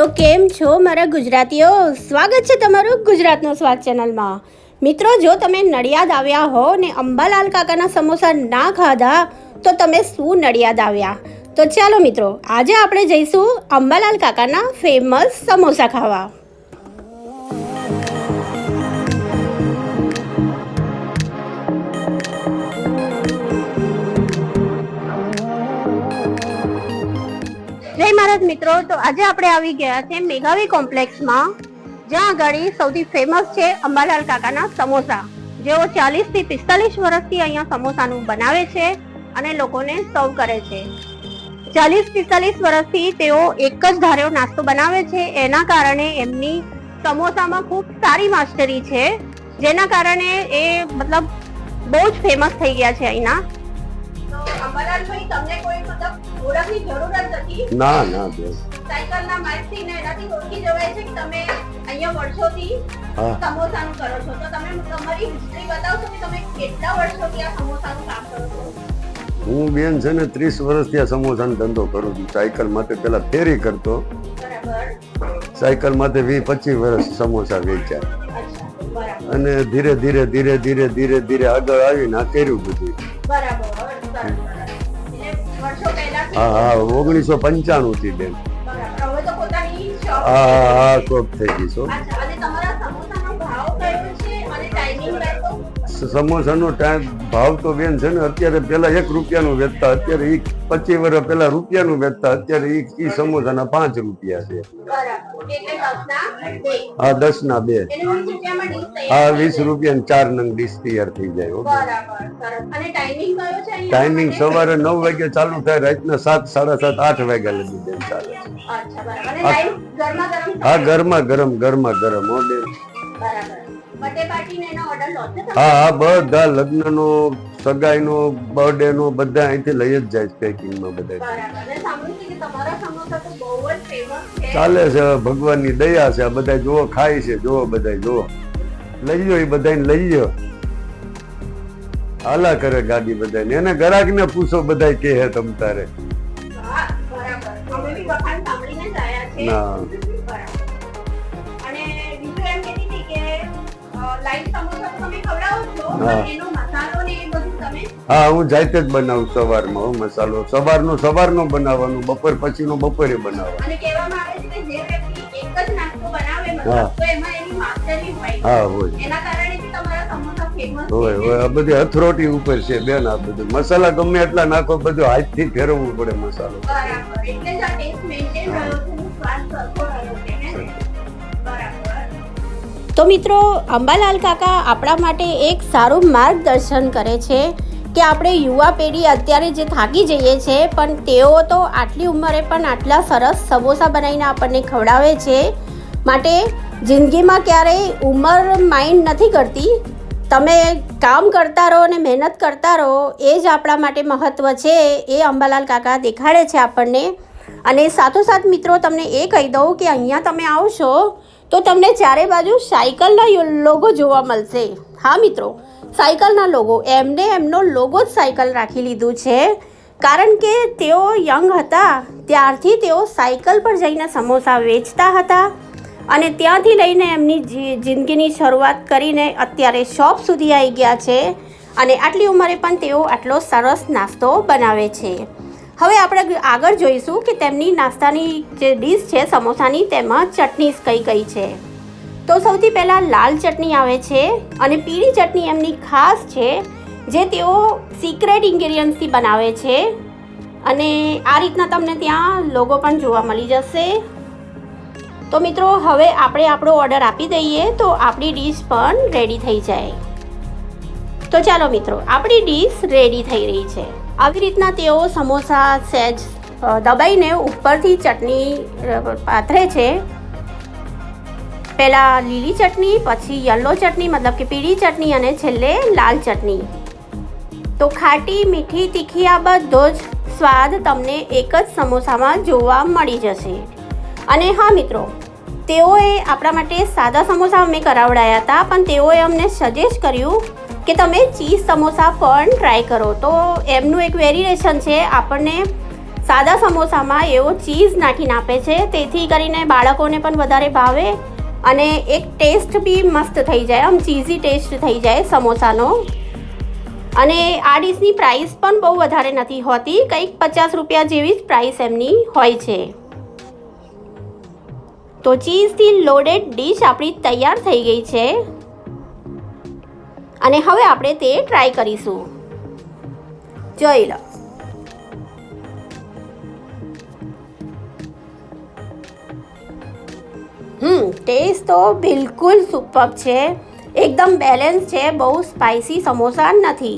તો કેમ છો મારા ગુજરાતીઓ? સ્વાગત છે તમારું ગુજરાતનો સ્વાદ ચેનલમાં. મિત્રો, જો તમે નડિયાદ આવ્યા હો ને અંબાલાલ કાકાના સમોસા ના ખાધા તો તમે શું નડિયાદ આવ્યા? તો ચાલો મિત્રો, આજે આપણે જઈશું અંબાલાલ કાકાના ફેમસ સમોસા ખાવા. જય મહારાજ મિત્રો. તો આજે આપણે આવી ગયા છે મેઘાવી કોમ્પ્લેક્સમાં, જ્યાં આગળ સૌથી ફેમસ છે અંબાલાલ કાકાના સમોસા, જેઓ 40 થી 45 વર્ષથી અહીંયા સમોસાનું બનાવે છે અને લોકોને સર્વ કરે છે. 40-45 વર્ષથી તેઓ એક જ ધાર્યો નાસ્તો બનાવે છે. એના કારણે એમની સમોસામાં ખૂબ સારી માસ્ટરી છે, જેના કારણે એ મતલબ બહુ જ ફેમસ થઈ ગયા છે અહીંના. તો અંબાલાલભાઈ, તમને કોઈ મતલબ ઓળખની જરૂર જ નથી? ના ના બેન, સાયકલના માર્કથી ને એનાથી ઓળખી જવાય છે કે તમે અહીંયા વર્ષોથી સમોસાનું કરો છો. તો તમે તમારી હિસ્ટ્રી બતાવશો કે તમે કેટલા વર્ષોથી આ સમોસાનું કામ કરો છો? હું બેન છે ને 30 વર્ષથી આ સમોસાનો ધંધો કરું છું. સાયકલ માટે પેલા ફેરી કરતો, બરાબર. સાયકલ માટે 20-25 વર્ષ સમોસા વેચ્યા, અચ્છા, બરાબર. અને ધીરે ધીરે ધીરે ધીરે ધીરે ધીરે આગળ આવીને આ કર્યું બધું. બરાબર, સરસ. એટલે વર્ષો પહેલાથી? હા હા, 1995 થી બેન. બરાબર. હવે તો પોતાની શોપ? હા, શોપ થઈ ગઈ છો. અચ્છા, અને તમારા સમોસાનો ભાવ કયો છે અને ટાઈમિંગ કયો? સમોસાનો ભાવ તો બેન છે ને, અત્યારે પેલા 1 રૂપિયાનું વેચતા, અત્યારે 25 વર્ષ પેલા રૂપિયાનું વેચતા, અત્યારે ઈ સમોસાના 5 રૂપિયા છે. હા, 10 ના 2. હા, 20 રૂપિયા 4 નંગ ડીશ તૈયાર થઈ જાય. ટાઈમિંગ સવારે 9 વાગે ચાલુ થાય, રાતના 7, 7:30, 8 વાગ્યા લગી બેન ચાલે. હા, ગરમા ગરમ હો બેન. હા હા, બધા લગ્નનો, સગાઈનો, બર્થડેનો બધા અહીંથી લઈ જ જાય પેકિંગમાં બધા. ચાલે છે, ભગવાનની દયા છે. આ બધા જોવો ખાય છે, જોવો બધા જોવો, લઈ લો, એ બધાને લઈ લો, હાલા કરે ગાડી બધાને. એને ગ્રાહક ને પૂછો, બધા કે હે તમ તારે ના. હા, હું જાતે જ બનાવું સવારમાં. મસાલો સવારનો બનાવવાનું, બપોર પછીનો બપોરે બનાવવાનું. હા, હોય આ બધી હથરોટી ઉપર છે બેન. આ બધું મસાલા ગમે એટલા નાખો, બધું હાથથી ફેરવવું પડે મસાલો. તો મિત્રો, અંબાલાલ કાકા આપણા માટે એક સારું માર્ગદર્શન કરે છે કે આપણે યુવા પેઢી અત્યારે જે થાકી જઈએ છે, પણ તેઓ તો આટલી ઉંમરે પણ આટલા સરસ સમોસા બનાવીને આપણને ખવડાવે છે. માટે જિંદગીમાં ક્યારેય ઉંમર માઇન્ડ નથી કરતી. તમે કામ કરતા રહો અને મહેનત કરતા રહો, એ જ આપણા માટે મહત્ત્વ છે. એ અંબાલાલ કાકા દેખાડે છે આપણને. અને સાથોસાથ મિત્રો, તમને એ કહી દઉં કે અહીંયા તમે આવશો તો તમને ચારે બાજુ સાયકલના લોગો જોવા મળશે. હા મિત્રો, સાયકલના લોગો, એમનો લોગો જ સાયકલ રાખી લીધું છે, કારણ કે તેઓ યંગ હતા ત્યારથી તેઓ સાયકલ પર જઈને સમોસા વેચતા હતા, અને ત્યાંથી લઈને એમની જિંદગીની શરૂઆત કરીને અત્યારે શોપ સુધી આવી ગયા છે, અને આટલી ઉંમરે પણ તેઓ આટલો સરસ નાસ્તો બનાવે છે. હવે આપણે આગળ જોઈશું કે તેમની નાસ્તાની જે ડીશ છે સમોસાની, તેમાં ચટણીસ કઈ કઈ છે. તો સૌથી પહેલાં લાલ ચટણી આવે છે, અને પીળી ચટણી એમની ખાસ છે, જે તેઓ સિક્રેટ ઇન્ગ્રેડિયન્ટ્સથી બનાવે છે. અને આ રીતના તમને ત્યાં લોગો પણ જોવા મળી જશે. તો મિત્રો, હવે આપણે આપણો ઓર્ડર આપી દઈએ તો આપણી ડીશ પણ રેડી થઈ જાય. તો ચાલો મિત્રો, આપણી ડીશ રેડી થઈ રહી છે. આવી રીતના તેઓ સમોસા સહેજ દબાઈને ઉપરથી ચટણી પાથરે છે. પહેલાં લીલી ચટણી, પછી યલો ચટણી મતલબ કે પીળી ચટણી, અને છેલ્લે લાલ ચટણી. તો ખાટી, મીઠી, તીખી આ બધો જ સ્વાદ તમને એક જ સમોસામાં જોવા મળી જશે. અને હા મિત્રો, તેઓએ આપણા માટે સાદા સમોસા અમે કરાવડાયા હતા, પણ તેઓએ અમને સજેસ્ટ કર્યું કે તમે ચીઝ સમોસા પણ ટ્રાય કરો. તો એમનું એક વેરિએશન છે, આપણને સાદા સમોસામાં એવો ચીઝ નાખીને આપે છે, તેથી કરીને બાળકોને પણ વધારે ભાવે અને એક ટેસ્ટ બી મસ્ત થઈ જાય, આમ ચીઝી ટેસ્ટ થઈ જાય સમોસાનો. અને આ ડીશની પ્રાઇસ પણ બહુ વધારે નથી હોતી, કંઈક 50 રૂપિયા જેવી જ પ્રાઇસ એમની હોય છે. તો ચીઝથી લોડેડ ડીશ આપણી તૈયાર થઈ ગઈ છે અને હવે આપણે તે ટ્રાય કરીશું. જોઈ લો. ટેસ્ટ તો બિલકુલ સુપર છે, એકદમ બેલેન્સ છે, બહુ સ્પાઇસી સમોસા નથી.